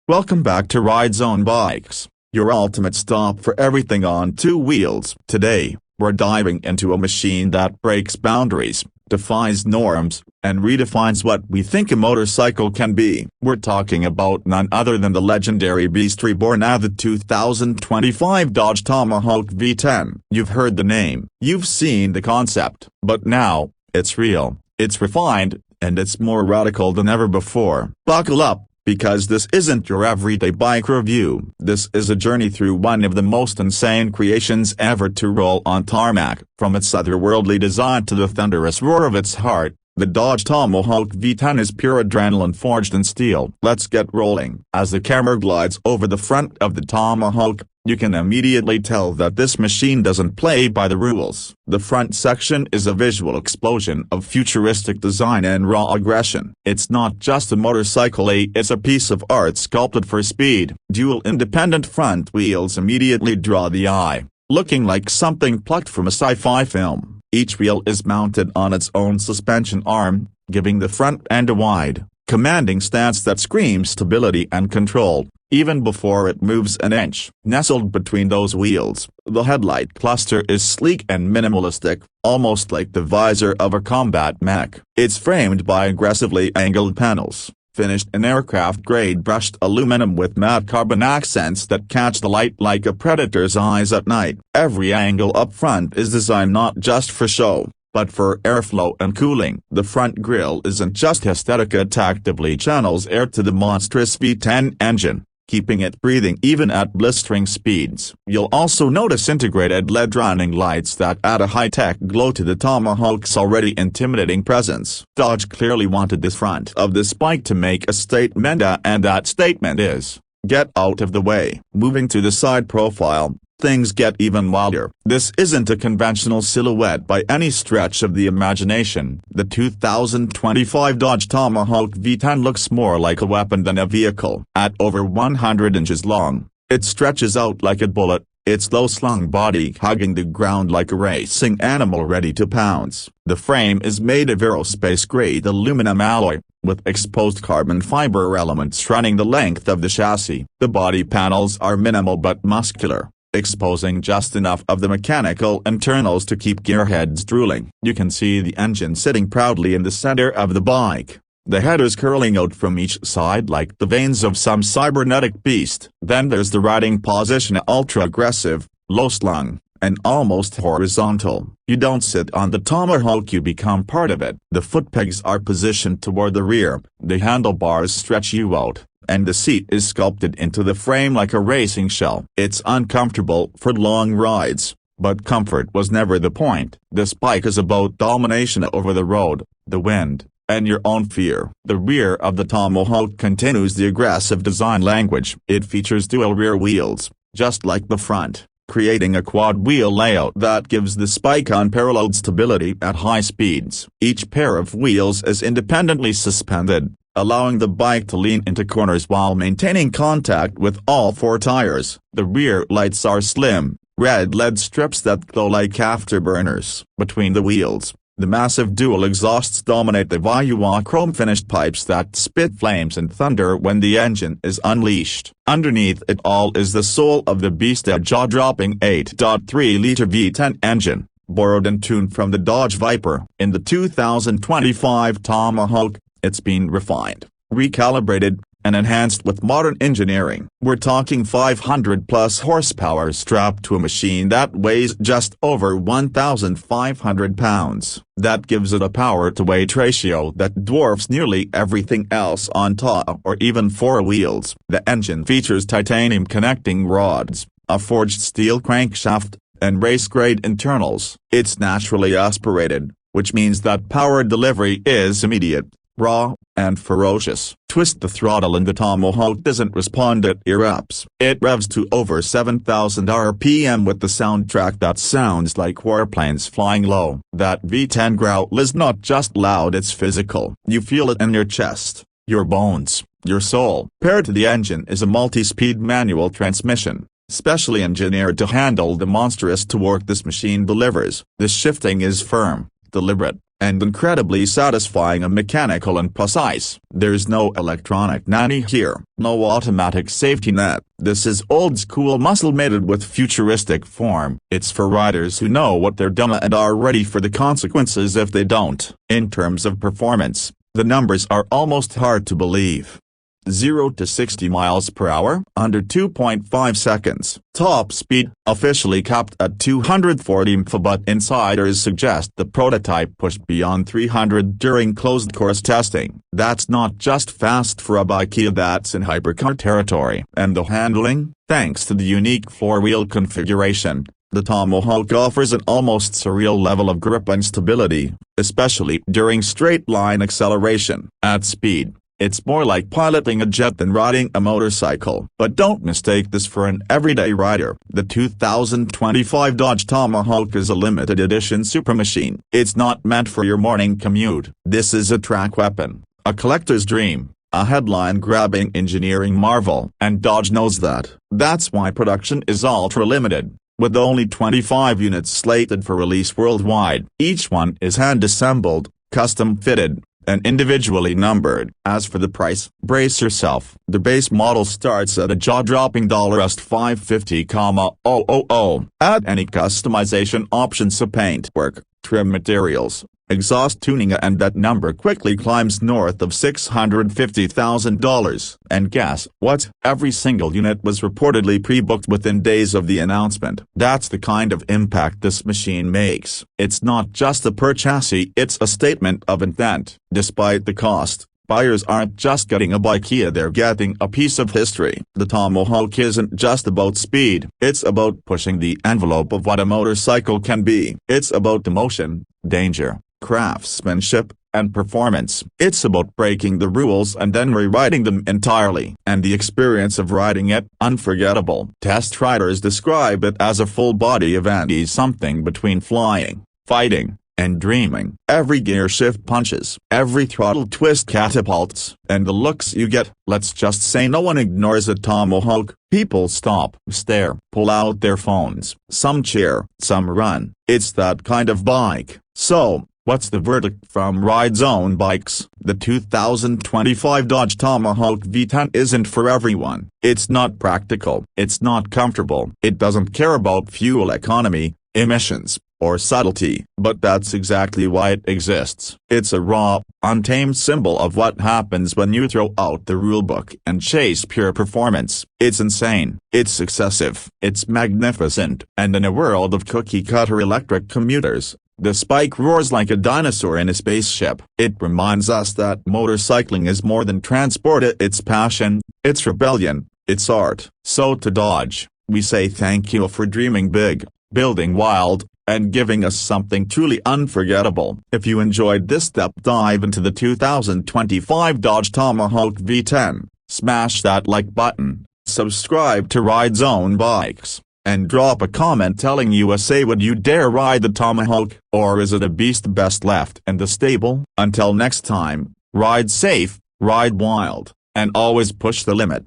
Welcome back to Ride Zone Bikes, your ultimate stop for everything on two wheels. Today, we're diving into a machine that breaks boundaries, defies norms, and redefines what we think a motorcycle can be. We're talking about none other than the legendary beast reborn as the 2025 Dodge Tomahawk V10. You've heard the name, you've seen the concept, but now, it's real, it's refined, and it's more radical than ever before. Buckle up, because this isn't your everyday bike review. This is a journey through one of the most insane creations ever to roll on tarmac. From its otherworldly design to the thunderous roar of its heart, the Dodge Tomahawk V10 is pure adrenaline forged in steel. Let's get rolling. As the camera glides over the front of the Tomahawk, you can immediately tell that this machine doesn't play by the rules. The front section is a visual explosion of futuristic design and raw aggression. It's not just a motorcycle, it's a piece of art sculpted for speed. Dual independent front wheels immediately draw the eye, looking like something plucked from a sci-fi film. Each wheel is mounted on its own suspension arm, giving the front end a wide, commanding stance that screams stability and control, even before it moves an inch. Nestled between those wheels, the headlight cluster is sleek and minimalistic, almost like the visor of a combat mech. It's framed by aggressively angled panels, finished in aircraft-grade brushed aluminum with matte carbon accents that catch the light like a predator's eyes at night. Every angle up front is designed not just for show, but for airflow and cooling. The front grille isn't just aesthetic, it actively channels air to the monstrous V10 engine, keeping it breathing even at blistering speeds. You'll also notice integrated LED running lights that add a high-tech glow to the Tomahawk's already intimidating presence. Dodge clearly wanted the front of this bike to make a statement, and that statement is, "Get out of the way." Moving to the side profile, things get even wilder. This isn't a conventional silhouette by any stretch of the imagination. The 2025 Dodge Tomahawk V10 looks more like a weapon than a vehicle. At over 100 inches long, it stretches out like a bullet, its low-slung body hugging the ground like a racing animal ready to pounce. The frame is made of aerospace-grade aluminum alloy, with exposed carbon fiber elements running the length of the chassis. The body panels are minimal but muscular, exposing just enough of the mechanical internals to keep gearheads drooling. You can see the engine sitting proudly in the center of the bike, the headers curling out from each side like the veins of some cybernetic beast. Then there's the riding position, ultra-aggressive, low-slung, and almost horizontal. You don't sit on the Tomahawk, you become part of it. The foot pegs are positioned toward the rear, the handlebars stretch you out, and the seat is sculpted into the frame like a racing shell. It's uncomfortable for long rides, but comfort was never the point. This bike is about domination over the road, the wind, and your own fear. The rear of the Tomahawk continues the aggressive design language. It features dual rear wheels, just like the front, creating a quad-wheel layout that gives this bike unparalleled stability at high speeds. Each pair of wheels is independently suspended, allowing the bike to lean into corners while maintaining contact with all four tires. The rear lights are slim, red LED strips that glow like afterburners. Between the wheels, the massive dual exhausts dominate the Vaiua chrome-finished pipes that spit flames and thunder when the engine is unleashed. Underneath it all is the soul of the beast, a jaw-dropping 8.3-liter V10 engine, borrowed and tuned from the Dodge Viper. In the 2025 Tomahawk, it's been refined, recalibrated, and enhanced with modern engineering. We're talking 500-plus horsepower strapped to a machine that weighs just over 1,500 pounds. That gives it a power-to-weight ratio that dwarfs nearly everything else on top or even four wheels. The engine features titanium connecting rods, a forged steel crankshaft, and race-grade internals. It's naturally aspirated, which means that power delivery is immediate, raw, and ferocious. Twist the throttle and the Tomahawk doesn't respond at ear-ups. It revs to over 7,000 RPM with the soundtrack that sounds like warplanes flying low. That V10 growl is not just loud, it's physical. You feel it in your chest, your bones, your soul. Paired to the engine is a multi-speed manual transmission, specially engineered to handle the monstrous torque this machine delivers. The shifting is firm, deliberate, and incredibly satisfying and mechanical and precise. There's no electronic nanny here, no automatic safety net. This is old-school muscle mated with futuristic form. It's for riders who know what they're doing and are ready for the consequences if they don't. In terms of performance, the numbers are almost hard to believe. 0 to 60 miles per hour under 2.5 seconds. Top speed, officially capped at 240 mph, but insiders suggest the prototype pushed beyond 300 during closed-course testing. That's not just fast for a bike, that's in hypercar territory. And the handling? Thanks to the unique four-wheel configuration, the Tomahawk offers an almost surreal level of grip and stability, especially during straight-line acceleration. At speed, it's more like piloting a jet than riding a motorcycle. But don't mistake this for an everyday rider. The 2025 Dodge Tomahawk is a limited edition supermachine. It's not meant for your morning commute. This is a track weapon, a collector's dream, a headline-grabbing engineering marvel. And Dodge knows that. That's why production is ultra-limited, with only 25 units slated for release worldwide. Each one is hand-assembled, custom-fitted, and individually numbered. As for the price, brace yourself. The base model starts at a jaw-dropping $550,000. Add any customization options, so paintwork, trim materials, exhaust tuning, and that number quickly climbs north of $650,000. And guess what? Every single unit was reportedly pre-booked within days of the announcement. That's the kind of impact this machine makes. It's not just a purchase, it's a statement of intent. Despite the cost, buyers aren't just getting a bike, they're getting a piece of history. The Tomahawk isn't just about speed, it's about pushing the envelope of what a motorcycle can be. It's about emotion, danger, craftsmanship, and performance. It's about breaking the rules and then rewriting them entirely. And the experience of riding it, unforgettable. Test riders describe it as a full-body event, something between flying, fighting, and dreaming. Every gear shift punches, every throttle twist catapults, and the looks you get. Let's just say no one ignores a Tomahawk. People stop, stare, pull out their phones. Some cheer, some run. It's that kind of bike. So, what's the verdict from Ride Zone Bikes? The 2025 Dodge Tomahawk V10 isn't for everyone. It's not practical. It's not comfortable. It doesn't care about fuel economy, emissions, or subtlety. But that's exactly why it exists. It's a raw, untamed symbol of what happens when you throw out the rulebook and chase pure performance. It's insane. It's excessive. It's magnificent. And in a world of cookie-cutter electric commuters, the Spike roars like a dinosaur in a spaceship. It reminds us that motorcycling is more than transport. It's passion, it's rebellion, it's art. So to Dodge, we say thank you for dreaming big, building wild, and giving us something truly unforgettable. If you enjoyed this deep dive into the 2025 Dodge Tomahawk V10, smash that like button, subscribe to Ride Zone Bikes, and drop a comment telling USA, would you dare ride the Tomahawk, or is it a beast best left in the stable? Until next time, ride safe, ride wild, and always push the limit.